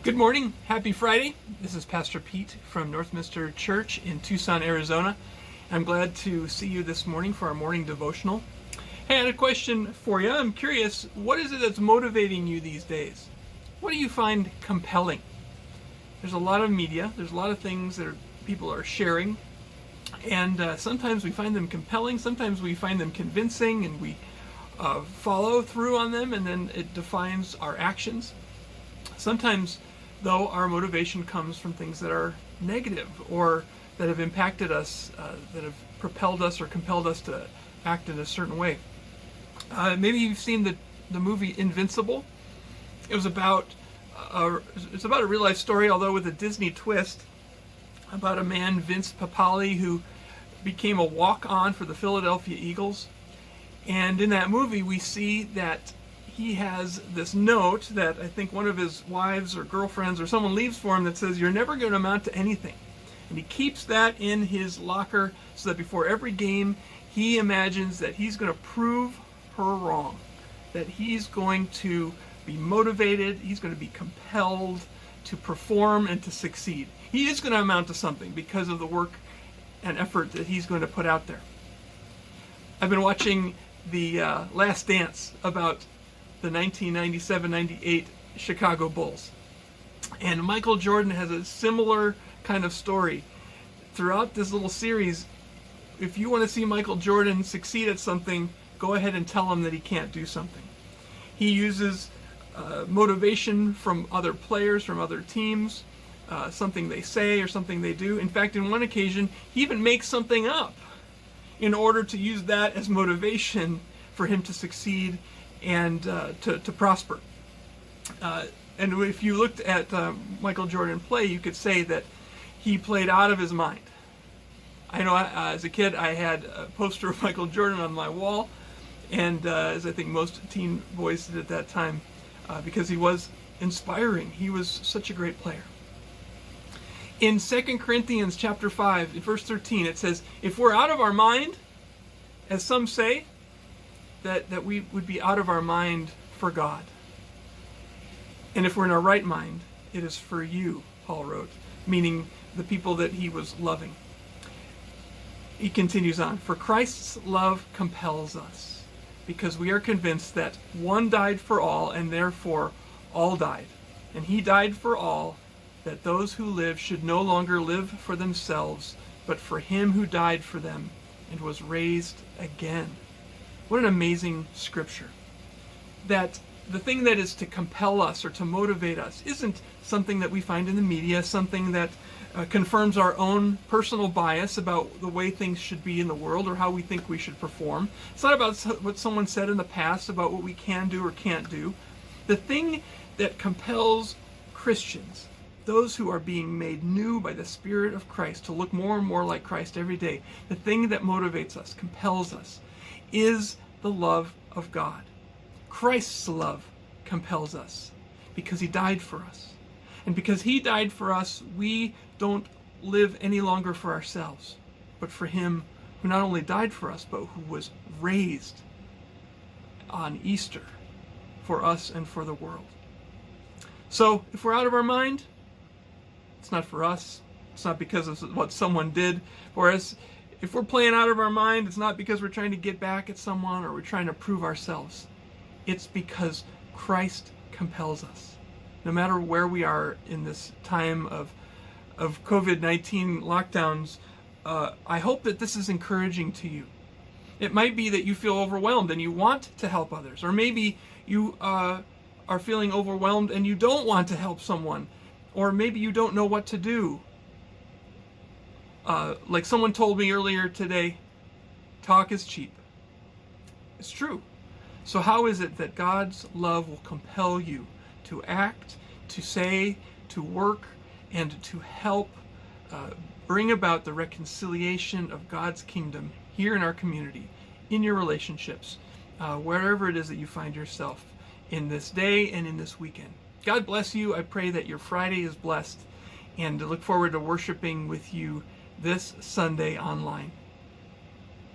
Good morning. Happy Friday. This is Pastor Pete from Northminster Church in Tucson, Arizona. I'm glad to see you this morning for our morning devotional. Hey, I had a question for you. I'm curious, what is it that's motivating you these days? What do you find compelling? There's a lot of media. There's a lot of things that people are sharing. And sometimes we find them compelling. Sometimes we find them convincing and we follow through on them, and then it defines our actions. Sometimes, though, our motivation comes from things that are negative or that have impacted us, that have propelled us or compelled us to act in a certain way. Maybe you've seen the movie Invincible. It was about a real life story, although with a Disney twist, about a man, Vince Papale, who became a walk-on for the Philadelphia Eagles. And in that movie, we see that he has this note that I think one of his wives or girlfriends or someone leaves for him that says, "You're never going to amount to anything." And he keeps that in his locker so that before every game, he imagines that he's going to prove her wrong, that he's going to be motivated, he's going to be compelled to perform and to succeed. He is going to amount to something because of the work and effort that he's going to put out there. I've been watching the Last Dance about the 1997-98 Chicago Bulls. And Michael Jordan has a similar kind of story. Throughout this little series, if you want to see Michael Jordan succeed at something, go ahead and tell him that he can't do something. He uses motivation from other players, from other teams, something they say or something they do. In fact, in one occasion, he even makes something up in order to use that as motivation for him to succeed and to prosper. And if you looked at Michael Jordan play, you could say that he played out of his mind. I know as a kid I had a poster of Michael Jordan on my wall, and as I think most teen boys did at that time, because he was inspiring. He was such a great player. In 2 Corinthians chapter 5, in verse 13, it says, if we're out of our mind, as some say, that we would be out of our mind for God. And if we're in our right mind, it is for you, Paul wrote, meaning the people that he was loving. He continues on, for Christ's love compels us, because we are convinced that one died for all, and therefore all died. And he died for all, that those who live should no longer live for themselves, but for him who died for them and was raised again. What an amazing scripture. That the thing that is to compel us or to motivate us isn't something that we find in the media, something that confirms our own personal bias about the way things should be in the world or how we think we should perform. It's not about what someone said in the past about what we can do or can't do. The thing that compels Christians, those who are being made new by the Spirit of Christ to look more and more like Christ every day, the thing that motivates us, compels us, is the love of God. Christ's love compels us because he died for us. And because he died for us, we don't live any longer for ourselves, but for him who not only died for us, but who was raised on Easter for us and for the world. So if we're out of our mind, it's not for us. It's not because of what someone did for us. If we're playing out of our mind, it's not because we're trying to get back at someone or we're trying to prove ourselves. It's because Christ compels us. No matter where we are in this time of COVID-19 lockdowns, I hope that this is encouraging to you. It might be that you feel overwhelmed and you want to help others. Or maybe you are feeling overwhelmed and you don't want to help someone. Or maybe you don't know what to do. Like someone told me earlier today, talk is cheap. It's true. So how is it that God's love will compel you to act, to say, to work, and to help bring about the reconciliation of God's kingdom here in our community, in your relationships, wherever it is that you find yourself in this day and in this weekend? God bless you. I pray that your Friday is blessed, and I look forward to worshiping with you this Sunday online.